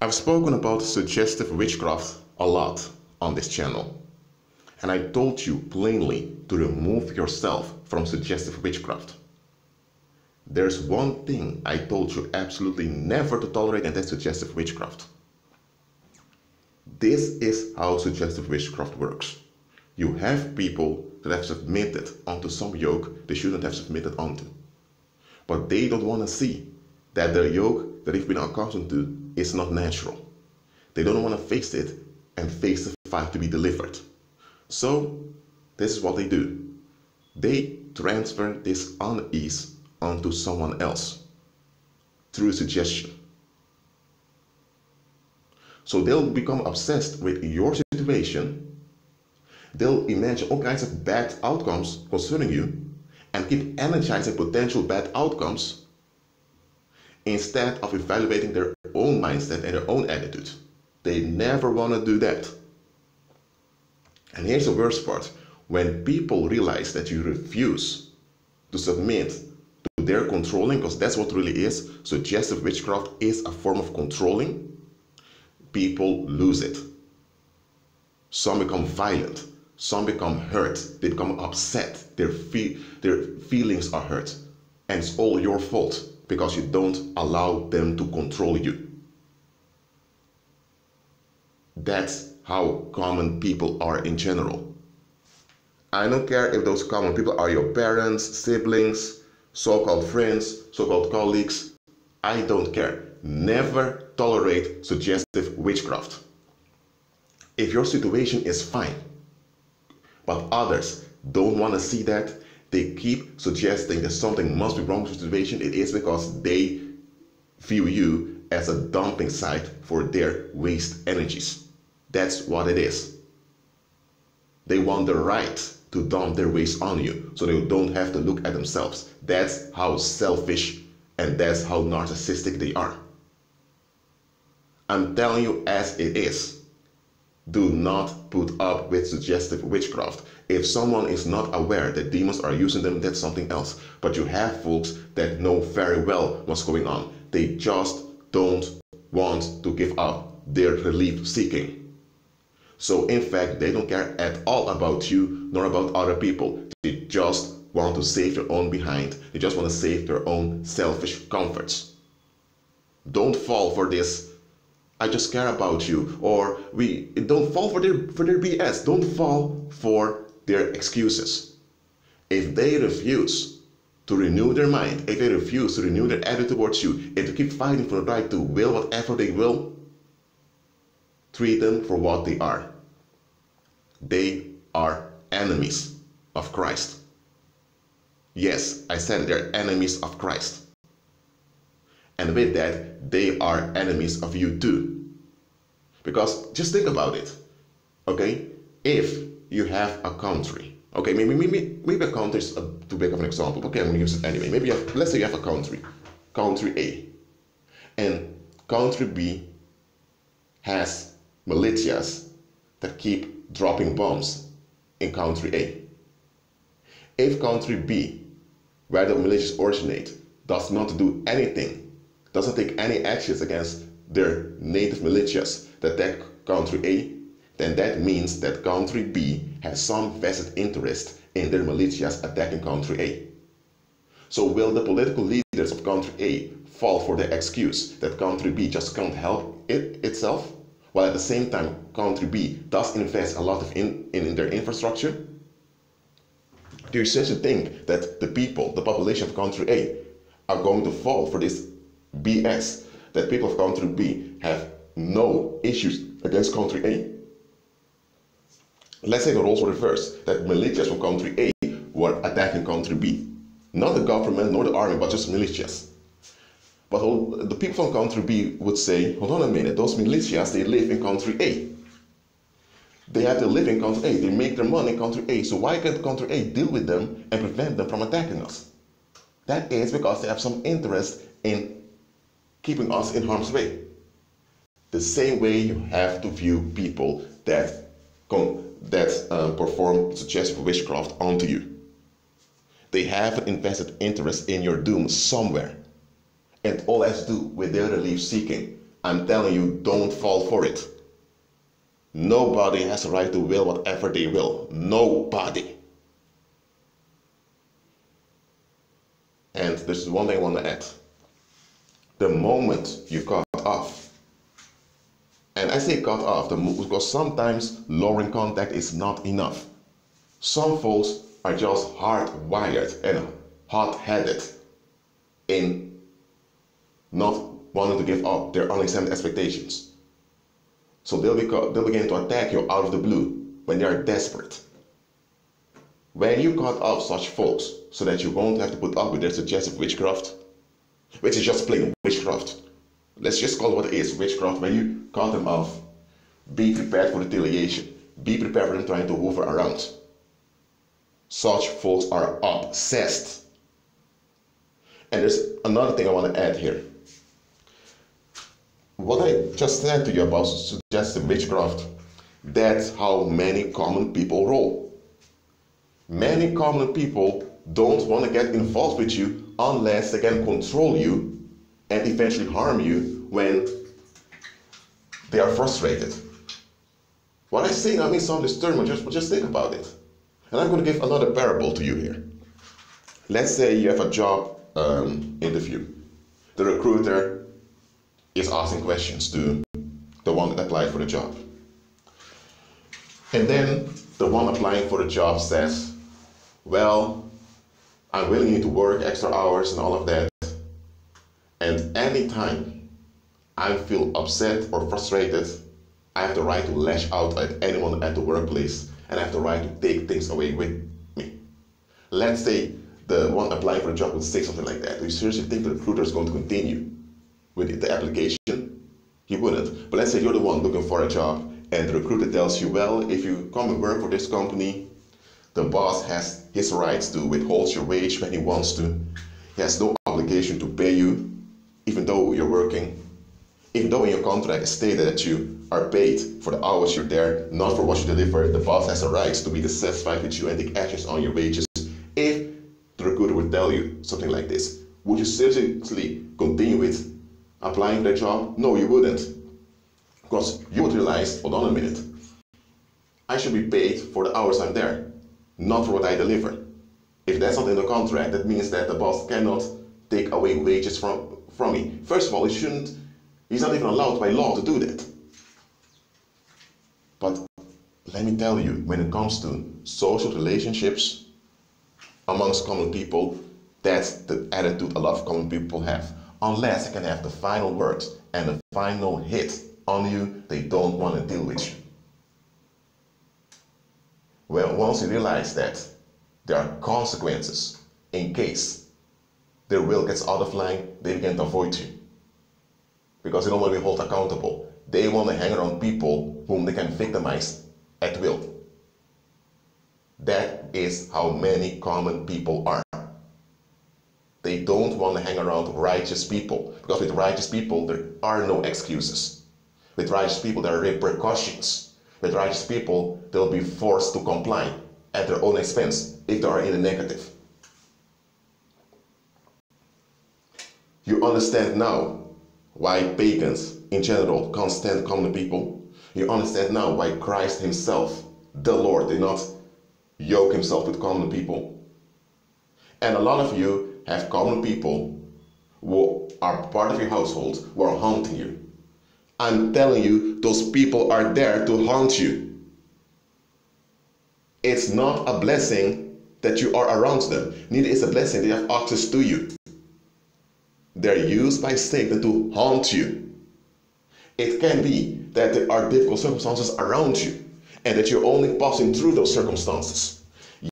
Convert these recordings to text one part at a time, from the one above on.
I've spoken about suggestive witchcraft a lot on this channel, and I told you plainly to remove yourself from suggestive witchcraft. There's one thing I told you absolutely never to tolerate, and that's suggestive witchcraft. This is how suggestive witchcraft works. You have people that have submitted onto some yoke they shouldn't have submitted onto. But they don't want to see that the yoke that they've been accustomed to is not natural. They don't want to face it and face the fight to be delivered. So this is what they do. They transfer this unease onto someone else through suggestion. So they'll become obsessed with your situation. They'll imagine all kinds of bad outcomes concerning you and keep energizing potential bad outcomes instead of evaluating their own mindset and their own attitude. They never want to do that. And here's the worst part. When people realize that you refuse to submit to their controlling, because that's what it really is, suggestive witchcraft is a form of controlling, people lose it. Some become violent. Some become hurt. They become upset. Their feelings are hurt. And it's all your fault because you don't allow them to control you. That's how common people are in general. I don't care if those common people are your parents, siblings, so-called friends, so-called colleagues. I don't care. Never tolerate suggestive witchcraft. If your situation is fine, but others don't want to see that, they keep suggesting that something must be wrong with the situation, it is because they view you as a dumping site for their waste energies. That's what it is. They want the right to dump their waste on you so they don't have to look at themselves. That's how selfish and that's how narcissistic they are. I'm telling you as it is. Do not put up with suggestive witchcraft. If someone is not aware that demons are using them, that's something else. But you have folks that know very well what's going on. They just don't want to give up their relief seeking. So in fact, they don't care at all about you nor about other people. They just want to save their own behind. They just want to save their own selfish comforts. Don't fall for this. I just care about you, or don't fall for their BS. Don't fall for their excuses. If they refuse to renew their mind, if they refuse to renew their attitude towards you, if they keep fighting for the right to will whatever they will, treat them for what they are. They are enemies of Christ. Yes, I said they're enemies of Christ. And with that, they are enemies of you too. Because just think about it, okay? If you have a country, okay, maybe a country is too big of an example. Okay, I'm going to use it anyway. Maybe let's say you have a country A, and country B has militias that keep dropping bombs in country A. If country B, where the militias originate, does not do anything, doesn't take any actions against their native militias that attack country A, then that means that country B has some vested interest in their militias attacking country A. So will the political leaders of country A fall for the excuse that country B just can't help itself, while at the same time country B does invest a lot in their infrastructure? Do you seriously think that the population of country A are going to fall for this BS, that people of country B have no issues against country A? Let's say the roles were reversed, that militias from country A were attacking country B. Not the government nor the army, but just militias. But the people from country B would say, hold on a minute, those militias, they live in country A. They have to live in country A, they make their money in country A, so why can't country A deal with them and prevent them from attacking us? That is because they have some interest in keeping us in harm's way. The same way you have to view people that perform suggestive witchcraft onto you. They have an invested interest in your doom somewhere. And all has to do with their relief seeking. I'm telling you, don't fall for it. Nobody has a right to will whatever they will. Nobody. And there's one thing I want to add. The moment you cut off, and I say cut off because sometimes lowering contact is not enough. Some folks are just hardwired and hot-headed in not wanting to give up their unexamined expectations. So they'll begin to attack you out of the blue when they are desperate. When you cut off such folks so that you won't have to put up with their suggestive witchcraft, which is just plain witchcraft. Let's just call it what it is, witchcraft. When you cut them off, be prepared for retaliation. Be prepared for them trying to hoover around. Such folks are obsessed. And there's another thing I want to add here. What I just said to you about suggestive witchcraft, that's how many common people roll. Many common people don't want to get involved with you unless they can control you and eventually harm you when they are frustrated. What I say now means some disturbance, but just think about it. And I'm going to give another parable to you here. Let's say you have a job interview. The recruiter is asking questions to the one that applied for the job. And then the one applying for the job says, well, I'm willing to work extra hours and all of that. And anytime I feel upset or frustrated, I have the right to lash out at anyone at the workplace, and I have the right to take things away with me. Let's say the one applying for a job would say something like that. Do you seriously think the recruiter is going to continue with the application? He wouldn't. But let's say you're the one looking for a job, and the recruiter tells you, well, if you come and work for this company, the boss has his rights to withhold your wage when he wants to. He has no obligation to pay you, even though you're working. Even though in your contract it's stated that you are paid for the hours you're there, not for what you deliver, the boss has the rights to be dissatisfied with you and take actions on your wages. If the recruiter would tell you something like this, would you seriously continue with applying for that job? No, you wouldn't. Because you would realize, hold on a minute, I should be paid for the hours I'm there, not for what I deliver. If that's not in the contract, that means that the boss cannot take away wages from me. First of all, he's not even allowed by law to do that. But let me tell you, when it comes to social relationships amongst common people, that's the attitude a lot of common people have. Unless they can have the final word and the final hit on you, they don't want to deal with you. Well, once you realize that there are consequences in case their will gets out of line, they begin to avoid you. Because they don't want to be held accountable. They want to hang around people whom they can victimize at will. That is how many common people are. They don't want to hang around righteous people. Because with righteous people, there are no excuses. With righteous people, there are repercussions. With righteous people, they'll be forced to comply at their own expense if they are in the negative. You understand now why pagans in general can't stand common people. You understand now why Christ himself, the Lord, did not yoke himself with common people. And a lot of you have common people who are part of your household who are haunting you. I'm telling you, those people are there to haunt you. It's not a blessing that you are around them. Neither is a blessing they have access to you. They're used by Satan to haunt you. It can be that there are difficult circumstances around you and that you're only passing through those circumstances.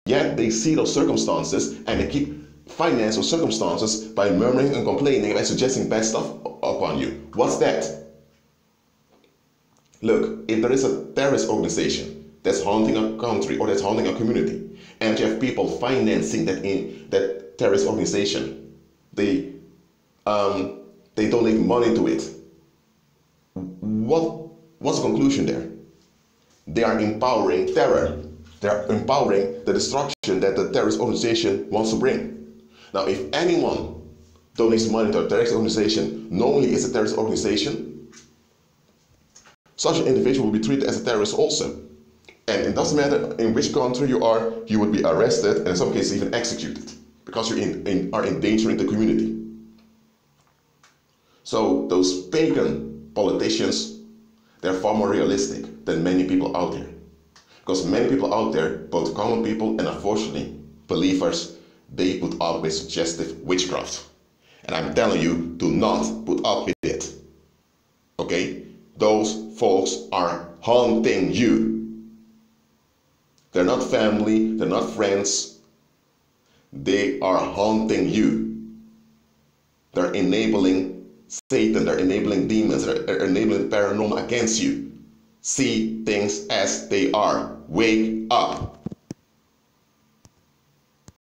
Yet they see those circumstances and they keep financing those circumstances by murmuring and complaining and by suggesting bad stuff upon you. What's that? Look, if there is a terrorist organization that's haunting a country or that's haunting a community, and you have people financing that terrorist organization, they donate money to it. What's the conclusion there? They are empowering terror. They are empowering the destruction that the terrorist organization wants to bring. Now, if anyone donates money to a terrorist organization, not only is a terrorist organization, such an individual will be treated as a terrorist also. And it doesn't matter in which country you are, you would be arrested and in some cases even executed because you are endangering the community. So those pagan politicians, they're far more realistic than many people out there. Because many people out there, both common people and unfortunately believers, they put up with suggestive witchcraft. And I'm telling you, do not put up with it. Okay? Those folks are haunting you. They're not family, they're not friends. They are haunting you. They're enabling Satan, they're enabling demons, they're enabling paranormal against you. See things as they are. Wake up.